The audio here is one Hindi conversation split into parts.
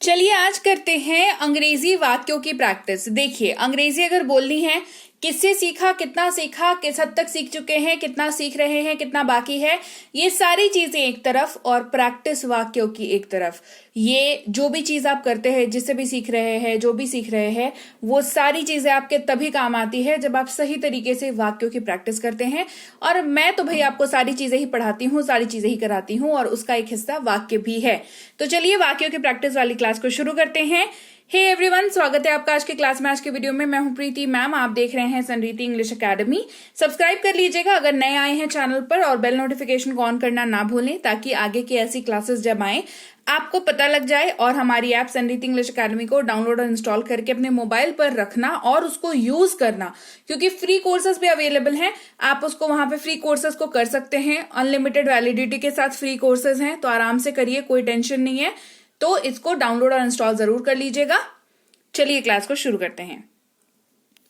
चलिए आज करते हैं अंग्रेजी वाक्यों की प्रैक्टिस। देखिए, अंग्रेजी अगर बोलनी है, किससे सीखा, कितना सीखा, किस हद तक सीख चुके हैं, कितना सीख रहे हैं, कितना बाकी है, ये सारी चीजें एक तरफ और प्रैक्टिस वाक्यों की एक तरफ। ये जो भी चीज आप करते हैं, जिससे भी सीख रहे हैं, जो भी सीख रहे हैं, वो सारी चीजें आपके तभी काम आती है जब आप सही तरीके से वाक्यों की प्रैक्टिस करते हैं। और मैं तो भाई आपको सारी चीजें ही पढ़ाती हूँ, सारी चीजें ही कराती हूँ, और उसका एक हिस्सा वाक्य भी है। तो चलिए वाक्यों की प्रैक्टिस वाली क्लास को शुरू करते हैं। हे एवरीवन, स्वागत है आपका आज के क्लास में। आज के वीडियो में मैं हूं प्रीति मैम, आप देख रहे हैं सनरीति इंग्लिश एकेडमी। सब्सक्राइब कर लीजिएगा अगर नए आए हैं चैनल पर, और बेल नोटिफिकेशन को ऑन करना ना भूलें ताकि आगे की ऐसी क्लासेस जब आए आपको पता लग जाए। और हमारी ऐप सनरीति इंग्लिश एकेडमी को डाउनलोड और इंस्टॉल करके अपने मोबाइल पर रखना और उसको यूज करना, क्योंकि फ्री कोर्सेज भी अवेलेबल हैं। आप उसको वहां पे फ्री कोर्सेज को कर सकते हैं, अनलिमिटेड वैलिडिटी के साथ फ्री कोर्सेज हैं, तो आराम से करिए, कोई टेंशन नहीं है। तो इसको डाउनलोड और इंस्टॉल जरूर कर लीजिएगा। चलिए क्लास को शुरू करते हैं।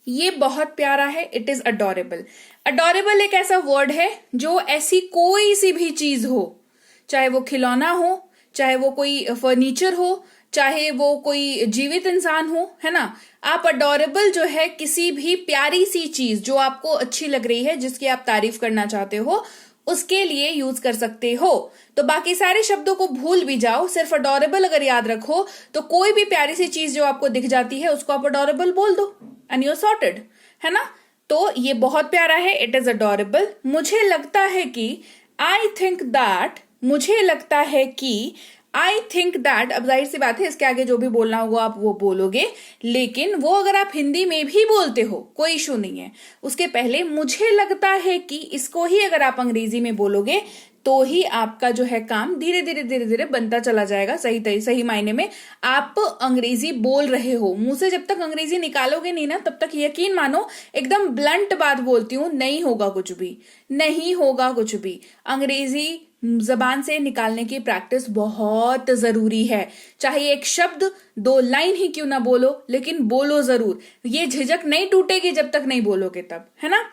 ये बहुत प्यारा है, इट इज अडोरेबल। अडोरेबल एक ऐसा वर्ड है जो ऐसी कोई सी भी चीज हो, चाहे वो खिलौना हो, चाहे वो कोई फर्नीचर हो, चाहे वो कोई जीवित इंसान हो, है ना। आप अडोरेबल जो है, किसी भी प्यारी सी चीज जो आपको अच्छी लग रही है, जिसकी आप तारीफ करना चाहते हो, उसके लिए यूज कर सकते हो। तो बाकी सारे शब्दों को भूल भी जाओ, सिर्फ अडोरेबल अगर याद रखो तो कोई भी प्यारी सी चीज जो आपको दिख जाती है उसको आप अडोरेबल बोल दो एंड यू आर सॉर्टेड, है ना। तो ये बहुत प्यारा है, इट इज अडोरेबल। मुझे लगता है कि, आई थिंक दैट, मुझे लगता है कि, आई थिंक दैट। अब जाहिर सी बात है, इसके आगे जो भी बोलना होगा आप वो बोलोगे, लेकिन वो अगर आप हिंदी में भी बोलते हो कोई इशू नहीं है। उसके पहले मुझे लगता है कि, इसको ही अगर आप अंग्रेजी में बोलोगे तो ही आपका जो है काम धीरे धीरे धीरे धीरे बनता चला जाएगा। सही मायने में आप अंग्रेजी बोल रहे हो। मुंह से जब तक अंग्रेजी निकालोगे नहीं ना, तब तक यकीन मानो, एकदम ब्लंट बात बोलती हूं, नहीं होगा कुछ भी, नहीं होगा कुछ भी। अंग्रेजी जबान से निकालने की प्रैक्टिस बहुत जरूरी है। चाहे एक शब्द, दो लाइन ही क्यों ना बोलो, लेकिन बोलो जरूर। ये झिझक नहीं टूटेगी जब तक नहीं बोलोगे तब, है ना।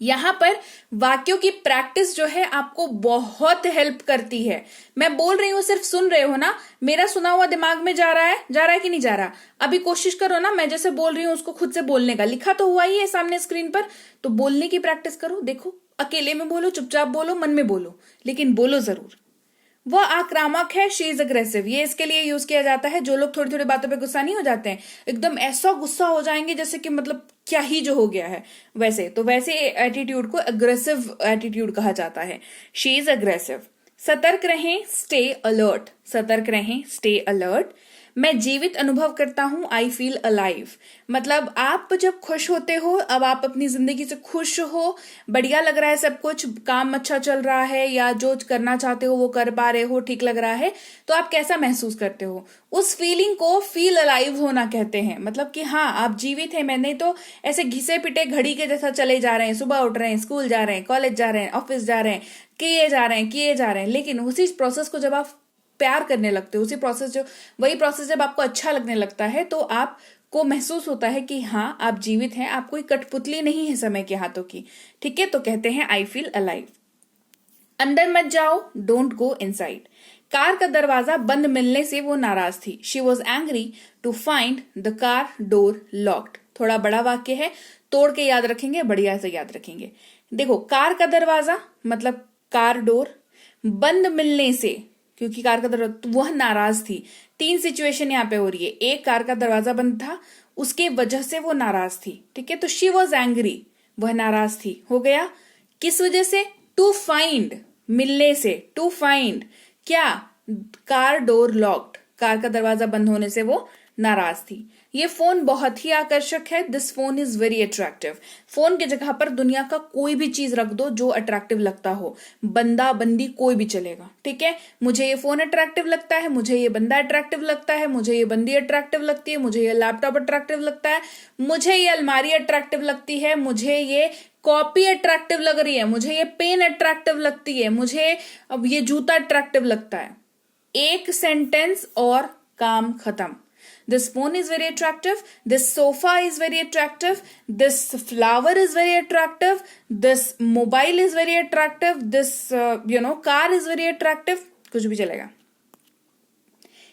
यहां पर वाक्यों की प्रैक्टिस जो है आपको बहुत हेल्प करती है। मैं बोल रही हूं, सिर्फ सुन रहे हो ना, मेरा सुना हुआ दिमाग में जा रहा है कि नहीं जा रहा। अभी कोशिश करो ना, मैं जैसे बोल रही हूं उसको खुद से बोलने का। लिखा तो हुआ ही है सामने स्क्रीन पर, तो बोलने की प्रैक्टिस करो। देखो, अकेले में बोलो, चुपचाप बोलो, मन में बोलो, लेकिन बोलो जरूर। वह आक्रामक है, शी इज अग्रेसिव। ये इसके लिए यूज किया जाता है जो लोग थोड़ी थोड़ी बातों पे गुस्सा नहीं हो जाते हैं, एकदम ऐसा गुस्सा हो जाएंगे जैसे कि मतलब क्या ही जो हो गया है, वैसे एटीट्यूड को अग्रेसिव एटीट्यूड कहा जाता है। She is aggressive. सतर्क रहें, स्टे अलर्ट। सतर्क रहें, स्टे अलर्ट। मैं जीवित अनुभव करता हूं, आई फील अलाइव। मतलब आप जब खुश होते हो, अब आप अपनी जिंदगी से खुश हो, बढ़िया लग रहा है सब कुछ, काम अच्छा चल रहा है, या जो करना चाहते हो वो कर पा रहे हो, ठीक लग रहा है, तो आप कैसा महसूस करते हो? उस फीलिंग को फील अलाइव होना कहते हैं। मतलब कि हाँ, आप जीवित हैं। मैंने तो ऐसे घिसे पिटे घड़ी के जैसा चले जा रहे हैं, सुबह उठ रहे हैं, स्कूल जा रहे हैं, कॉलेज जा रहे हैं, ऑफिस जा रहे हैं, किए जा रहे हैं, लेकिन उसी प्रोसेस को जब आप प्यार करने लगते हो, वही प्रोसेस जब आपको अच्छा लगने लगता है, तो आपको महसूस होता है कि हाँ, आप जीवित हैं, आप कोई कठपुतली नहीं है समय के हाथों की। ठीक है, तो कहते हैं आई फील अलाइव। अंदर मत जाओ, डोंट गो इनसाइड। कार का दरवाजा बंद मिलने से वो नाराज थी। She was angry to find the car door locked. थोड़ा बड़ा वाक्य है, तोड़ के याद रखेंगे, बढ़िया से याद रखेंगे। देखो, कार का दरवाजा मतलब कार डोर, बंद मिलने से, क्योंकि कार का दरवाजा, वह नाराज थी। तीन सिचुएशन यहाँ पे हो रही है। एक, कार का दरवाजा बंद था, उसके वजह से वो नाराज थी। ठीक है, तो शी वॉज एंग्री, वह नाराज थी। हो गया, किस वजह से? टू फाइंड, मिलने से। टू फाइंड क्या? कार डोर लॉक्ड, कार का दरवाजा बंद होने से वो नाराज थी। ये फोन बहुत ही आकर्षक है, this phone is very attractive. Phone की जगह पर दुनिया का कोई भी चीज रख दो जो अट्रैक्टिव लगता हो, बंदा बंदी कोई भी चलेगा। ठीक है, मुझे ये फोन अट्रैक्टिव लगता है, मुझे ये बंदा अट्रैक्टिव लगता है, मुझे ये बंदी अट्रैक्टिव लगती है, मुझे ये लैपटॉप अट्रैक्टिव लगता है, मुझे ये अलमारी अट्रैक्टिव लगती है, मुझे ये कॉपी अट्रैक्टिव लग रही है, मुझे ये पेन अट्रैक्टिव लगती है, मुझे अब ये जूता अट्रैक्टिव लगता है। एक सेंटेंस और काम खत्म। This phone is very attractive. This sofa is very attractive. This flower is very attractive. This mobile is very attractive. This car is very attractive. कुछ भी चलेगा।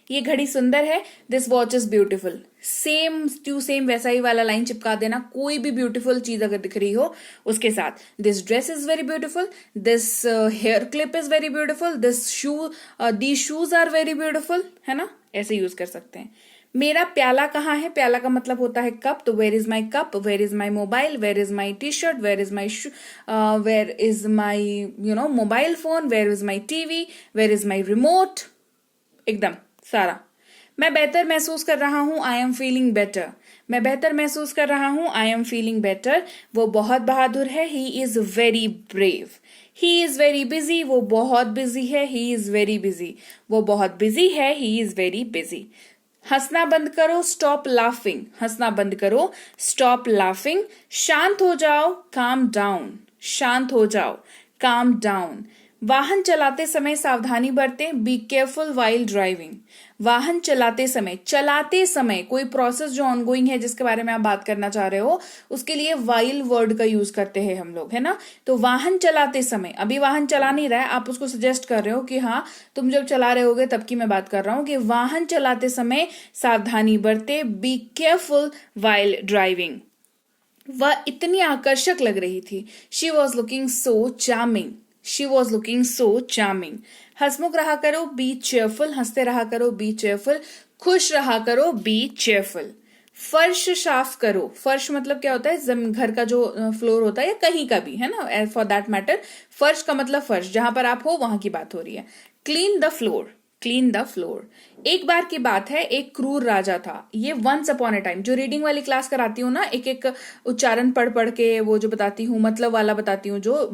ये घड़ी सुंदर है, this watch is beautiful, same to same वैसा ही वाला लाइन चिपका देना, कोई भी ब्यूटीफुल चीज अगर दिख रही हो उसके साथ। This dress is very beautiful, this hair clip is very beautiful, these shoes are very beautiful, है ना, ऐसे यूज कर सकते हैं। मेरा प्याला कहाँ है, प्याला का मतलब होता है कप, तो where is my cup, where is my mobile, where is my T shirt, where is my mobile phone, where is my TV, where is my remote, एकदम सारा। मैं बेहतर महसूस कर रहा हूं, आई एम फीलिंग बेटर, मैं बेहतर महसूस कर रहा हूं, आई एम फीलिंग बेटर। वो बहुत बहादुर है, he is very brave. He is very busy, वो बहुत बिजी है, ही इज वेरी बिजी। वो बहुत बिजी है, ही इज वेरी बिजी। हंसना बंद करो, स्टॉप लाफिंग, हंसना बंद करो, स्टॉप लाफिंग। शांत हो जाओ, काम डाउन, शांत हो जाओ, काम डाउन। वाहन चलाते समय सावधानी बरतें, बी केयरफुल वाइल ड्राइविंग। वाहन चलाते समय कोई प्रोसेस जो ऑनगोइंग है जिसके बारे में आप बात करना चाह रहे हो, उसके लिए वाइल वर्ड का यूज करते हैं हम लोग, है ना। तो वाहन चलाते समय, अभी वाहन चला नहीं रहा है, आप उसको सजेस्ट कर रहे हो कि हाँ तुम जब चला रहे होगे तब की मैं बात कर रहा हूं कि वाहन चलाते समय सावधानी बरते, बी केयरफुल वाइल ड्राइविंग। वह इतनी आकर्षक लग रही थी, she was looking so charming, she was looking so charming. हंसमुख रहा करो, बी चेयरफुल, हंसते रहा करो, बी चेयरफुल। खुश रहा करो, बी चेयरफुल। फर्श साफ करो, फर्श मतलब क्या होता है, घर का जो फ्लोर होता है या कहीं का भी, है ना, फॉर दैट मैटर। फर्श का मतलब फर्श, जहां पर आप हो वहां की बात हो रही है। Clean the floor, clean the floor. एक बार की बात है, एक क्रूर राजा था। ये वंस अपॉन ए टाइम, जो रीडिंग वाली क्लास कराती हूँ ना, एक एक उच्चारण पढ़ पढ़ के वो जो बताती हूँ, मतलब वाला बताती हूँ, जो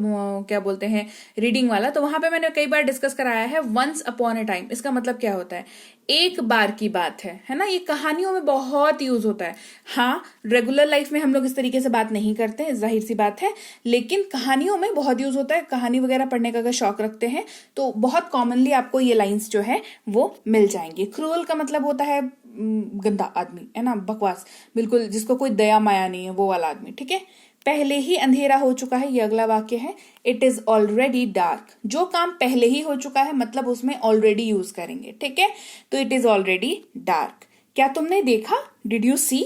क्या बोलते हैं रीडिंग वाला, तो वहां पे मैंने कई बार डिस्कस कराया है वंस अपॉन ए टाइम। इसका मतलब क्या होता है, एक बार की बात है ना। ये कहानियों में बहुत यूज होता है। हाँ, रेगुलर लाइफ में हम लोग इस तरीके से बात नहीं करते हैं, जाहिर सी बात है, लेकिन कहानियों में बहुत यूज होता है। कहानी वगैरह पढ़ने का अगर शौक रखते हैं तो बहुत कॉमनली आपको ये लाइंस जो है वो मिल जाएंगी। क्रूअल का मतलब होता है गंदा आदमी, है ना, बकवास, बिल्कुल जिसको कोई दया माया नहीं है, वो वाला आदमी, ठीक है। पहले ही अंधेरा हो चुका है, ये अगला वाक्य है। इट इज ऑलरेडी डार्क, जो काम पहले ही हो चुका है मतलब उसमें ऑलरेडी यूज करेंगे, ठीक है। तो इट इज ऑलरेडी डार्क। क्या तुमने देखा, डिड यू सी,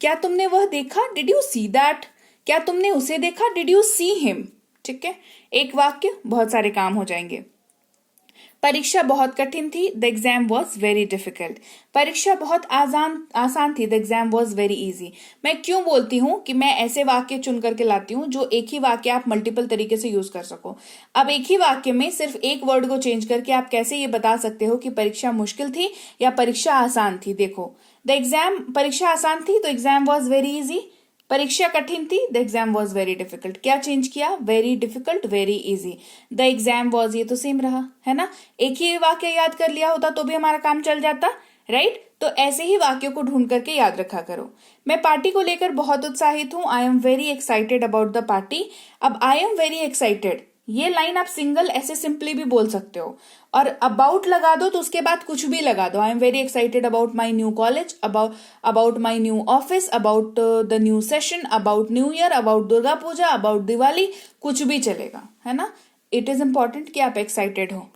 क्या तुमने वह देखा, डिड यू सी दैट, क्या तुमने उसे देखा, डिड यू सी हिम, ठीक है। एक वाक्य, बहुत सारे काम हो जाएंगे। परीक्षा बहुत कठिन थी, the exam was very difficult. परीक्षा बहुत आसान थी, the exam was very easy. मैं क्यों बोलती हूँ कि मैं ऐसे वाक्य चुन करके लाती हूँ जो एक ही वाक्य आप मल्टीपल तरीके से यूज कर सको। अब एक ही वाक्य में सिर्फ एक वर्ड को चेंज करके आप कैसे ये बता सकते हो कि परीक्षा मुश्किल थी या परीक्षा आसान थी। देखो, द एग्जाम, परीक्षा आसान थी तो एग्जाम वॉज वेरी इजी, परीक्षा कठिन थी, the exam was very difficult. क्या चेंज किया, very difficult very easy, the exam was, ये तो सेम रहा, है ना। एक ही वाक्य याद कर लिया होता तो भी हमारा काम चल जाता, राइट। तो ऐसे ही वाक्यों को ढूंढ करके याद रखा करो। मैं पार्टी को लेकर बहुत उत्साहित हूं, I am very excited about the party. अब आई एम वेरी एक्साइटेड, ये लाइन आप सिंगल ऐसे सिंपली भी बोल सकते हो, और अबाउट लगा दो तो उसके बाद कुछ भी लगा दो। I am very excited about my new college, about my new office, about the new session, about new year, about Durga Puja, about Diwali, कुछ भी चलेगा, है ना। इट इज इंपॉर्टेंट कि आप एक्साइटेड हो।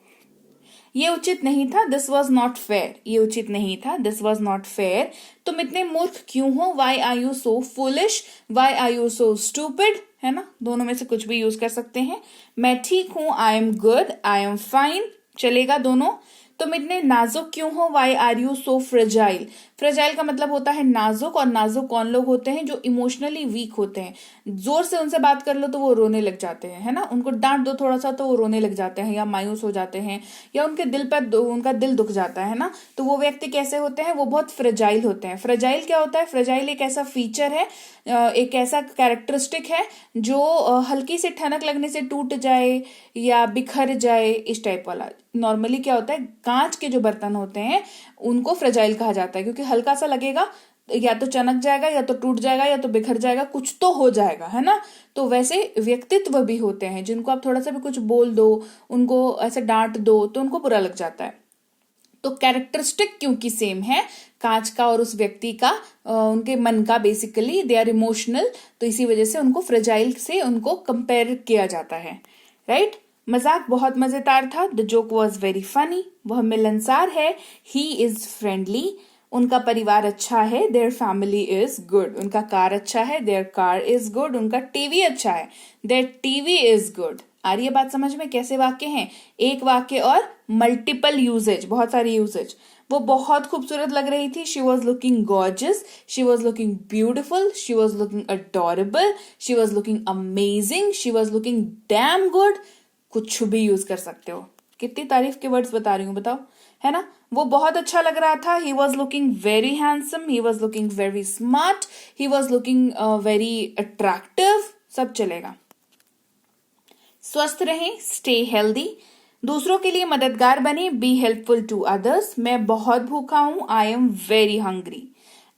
ये उचित नहीं था, दिस वॉज नॉट फेयर, ये उचित नहीं था, दिस वॉज नॉट फेयर। तुम इतने मूर्ख क्यों हो, why are you so foolish, why are you so stupid, है ना, दोनों में से कुछ भी यूज कर सकते हैं। मैं ठीक हूं, I am good, I am fine, चलेगा दोनों। तुम इतने नाजुक क्यों हो, why are you so fragile. Fragile का मतलब होता है नाजुक, और नाजुक कौन लोग होते हैं, जो इमोशनली वीक होते हैं। जोर से उनसे बात कर लो तो वो रोने लग जाते हैं, है ना। उनको डांट दो थोड़ा सा तो वो रोने लग जाते हैं, या मायूस हो जाते हैं, या उनके दिल पर उनका दिल दुख जाता है ना। तो वो व्यक्ति कैसे होते हैं, वो बहुत फ्रेजाइल होते हैं। फ्रेजाइल क्या होता है, फ्रेजाइल एक ऐसा फीचर है, एक ऐसा कैरेक्टरिस्टिक है जो हल्की से ठनक लगने से टूट जाए या बिखर जाए, इस टाइप वाला। नॉर्मली क्या होता है, कांच के जो बर्तन होते हैं उनको फ्रेजाइल कहा जाता है, क्योंकि हल्का सा लगेगा या तो चनक जाएगा, या तो टूट जाएगा, या तो बिखर जाएगा, कुछ तो हो जाएगा, है ना। तो वैसे व्यक्तित्व भी होते हैं जिनको आप थोड़ा सा भी कुछ बोल दो, उनको ऐसे डांट दो तो उनको बुरा लग जाता है। तो कैरेक्टरिस्टिक क्योंकि सेम है, कांच का और उस व्यक्ति का, उनके मन का, बेसिकली दे आर इमोशनल, तो इसी वजह से उनको फ्रेजाइल से उनको कंपेयर किया जाता है, राइट। मजाक बहुत मजेदार था। The joke was very funny. वह मिलनसार है। He is friendly. उनका परिवार अच्छा है। Their family is good. उनका कार अच्छा है। Their car is good. उनका टीवी अच्छा है। Their TV is good. आ रही है बात समझ में? कैसे वाक्य हैं? एक वाक्य और मल्टीपल यूजेज, बहुत सारी यूजेज। वो बहुत खूबसूरत लग रही थी। She was looking gorgeous. She was looking beautiful. She was looking adorable. She was looking amazing. She was looking damn good. कुछ भी यूज कर सकते हो। कितनी तारीफ के वर्ड्स बता रही हूँ, बताओ, है ना? वो बहुत अच्छा लग रहा था। He was looking very handsome. He was looking very smart. He was looking very attractive. सब चलेगा। स्वस्थ रहें, स्टे हेल्दी। दूसरों के लिए मददगार बने, बी हेल्पफुल टू अदर्स। मैं बहुत भूखा हूं, आई एम वेरी हंग्री।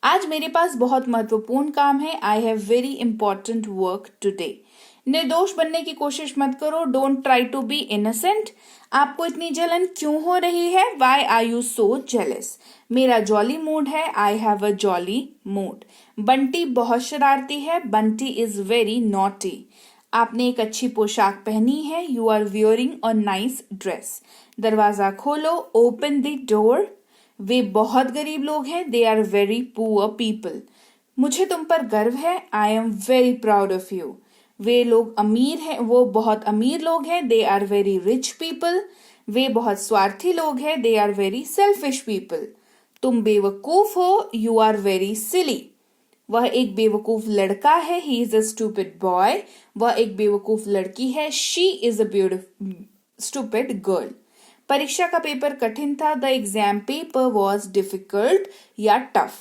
आज मेरे पास बहुत महत्वपूर्ण काम है, I have very important work today. निर्दोष बनने की कोशिश मत करो, don't try to be innocent. आपको इतनी जलन क्यों हो रही है, why are you so jealous. मेरा जॉली मूड है, I have a jolly mood. Bunty बहुत शरारती है, बंटी इज वेरी नॉटी। आपने एक अच्छी पोशाक पहनी है, you are wearing a nice dress. दरवाजा खोलो, ओपन द डोर। वे बहुत गरीब लोग हैं, they are very poor people. मुझे तुम पर गर्व है, I am very proud of you. वे लोग अमीर हैं, वो बहुत अमीर लोग हैं, they are very rich people. वे बहुत स्वार्थी लोग हैं, they are very selfish people. तुम बेवकूफ हो, यू आर वेरी सिली। वह एक बेवकूफ लड़का है, he is a stupid boy. वह एक बेवकूफ लड़की है, she is a stupid girl. परीक्षा का पेपर कठिन था, the exam paper was difficult या टफ।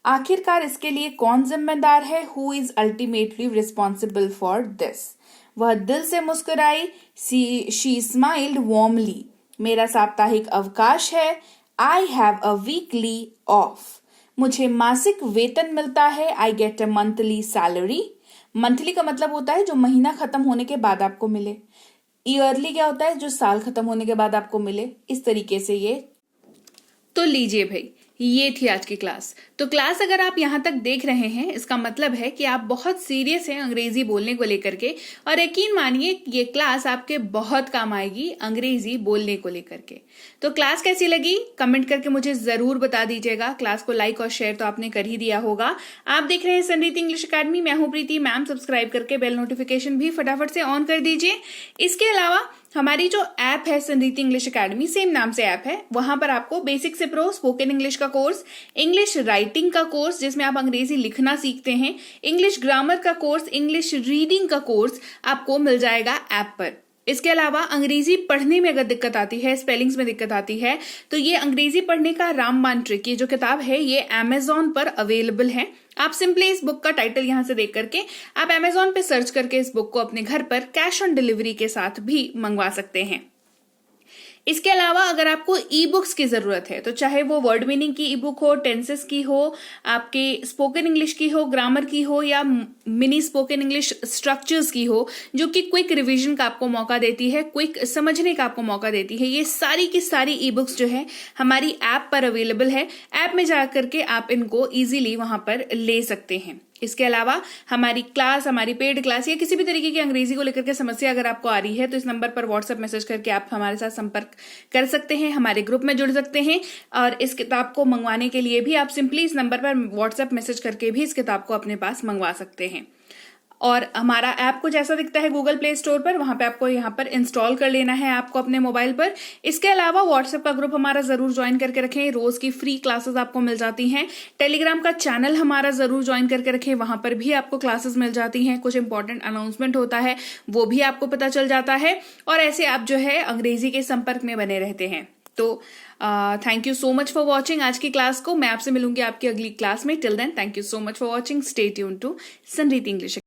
आखिरकार इसके लिए कौन जिम्मेदार है, who is ultimately responsible for this. वह दिल से मुस्कुराई, शी स्माइल्ड वार्मली। मेरा साप्ताहिक अवकाश है, I have a weekly off. मुझे मासिक वेतन मिलता है, I get a monthly salary. Monthly का मतलब होता है जो महीना खत्म होने के बाद आपको मिले। ईयरली क्या होता है, जो साल खत्म होने के बाद आपको मिले। इस तरीके से ये। तो लीजिए भाई, ये थी आज की क्लास। तो क्लास अगर आप यहाँ तक देख रहे हैं, इसका मतलब है कि आप बहुत सीरियस हैं अंग्रेजी बोलने को लेकर के। और यकीन मानिए ये क्लास आपके बहुत काम आएगी अंग्रेजी बोलने को लेकर के। तो क्लास कैसी लगी कमेंट करके मुझे जरूर बता दीजिएगा। क्लास को लाइक और शेयर तो आपने कर ही दिया होगा। आप देख रहे हैं संरीति इंग्लिश अकेडमी, मैं हूं प्रीति मैम। सब्सक्राइब करके बेल नोटिफिकेशन भी फटाफट से ऑन कर दीजिए। इसके अलावा हमारी जो ऐप है संरीति इंग्लिश अकेडमी, सेम नाम से ऐप है, वहां पर आपको बेसिक से प्रो स्पोकन इंग्लिश का कोर्स, इंग्लिश राइटिंग का कोर्स जिसमें आप अंग्रेजी लिखना सीखते हैं, इंग्लिश ग्रामर का कोर्स, इंग्लिश रीडिंग का कोर्स आपको मिल जाएगा ऐप पर। इसके अलावा अंग्रेजी पढ़ने में अगर दिक्कत आती है, स्पेलिंग्स में दिक्कत आती है, तो ये अंग्रेजी पढ़ने का रामबाण ट्रिक, ये जो किताब है ये अमेजॉन पर अवेलेबल है। आप सिंपली इस बुक का टाइटल यहां से देख करके आप अमेजॉन पे सर्च करके इस बुक को अपने घर पर कैश ऑन डिलीवरी के साथ भी मंगवा सकते हैं। इसके अलावा अगर आपको ई बुक्स की जरूरत है, तो चाहे वो वर्ड मीनिंग की ई बुक हो, टेंसेस की हो, आपके स्पोकन इंग्लिश की हो, ग्रामर की हो, या मिनी स्पोकन इंग्लिश स्ट्रक्चर्स की हो, जो कि क्विक रिवीजन का आपको मौका देती है, क्विक समझने का आपको मौका देती है, ये सारी की सारी ई बुक्स जो है हमारी ऐप पर अवेलेबल है। ऐप में जाकर के आप इनको इजीली वहां पर ले सकते हैं। इसके अलावा हमारी क्लास, हमारी पेड क्लास या किसी भी तरीके की अंग्रेजी को लेकर के समस्या अगर आपको आ रही है, तो इस नंबर पर व्हाट्सएप मैसेज करके आप हमारे साथ संपर्क कर सकते हैं, हमारे ग्रुप में जुड़ सकते हैं। और इस किताब को मंगवाने के लिए भी आप सिंपली इस नंबर पर व्हाट्सएप मैसेज करके भी इस किताब को अपने पास मंगवा सकते हैं। और हमारा ऐप कुछ ऐसा दिखता है गूगल प्ले स्टोर पर, वहां पे आपको यहाँ पर इंस्टॉल कर लेना है ऐप को अपने मोबाइल पर। इसके अलावा व्हाट्सएप का ग्रुप हमारा जरूर ज्वाइन करके रखें, रोज की फ्री क्लासेस आपको मिल जाती हैं। टेलीग्राम का चैनल हमारा जरूर ज्वाइन करके रखें, वहां पर भी आपको क्लासेस मिल जाती हैं, कुछ इंपॉर्टेंट अनाउंसमेंट होता है वो भी आपको पता चल जाता है। और ऐसे आप जो है अंग्रेजी के संपर्क में बने रहते हैं। तो thank you so much for watching आज की क्लास को। मैं आपसे मिलूंगी आपकी अगली क्लास में। Till then thank you so much for watching. Stay tune to Sanriti English.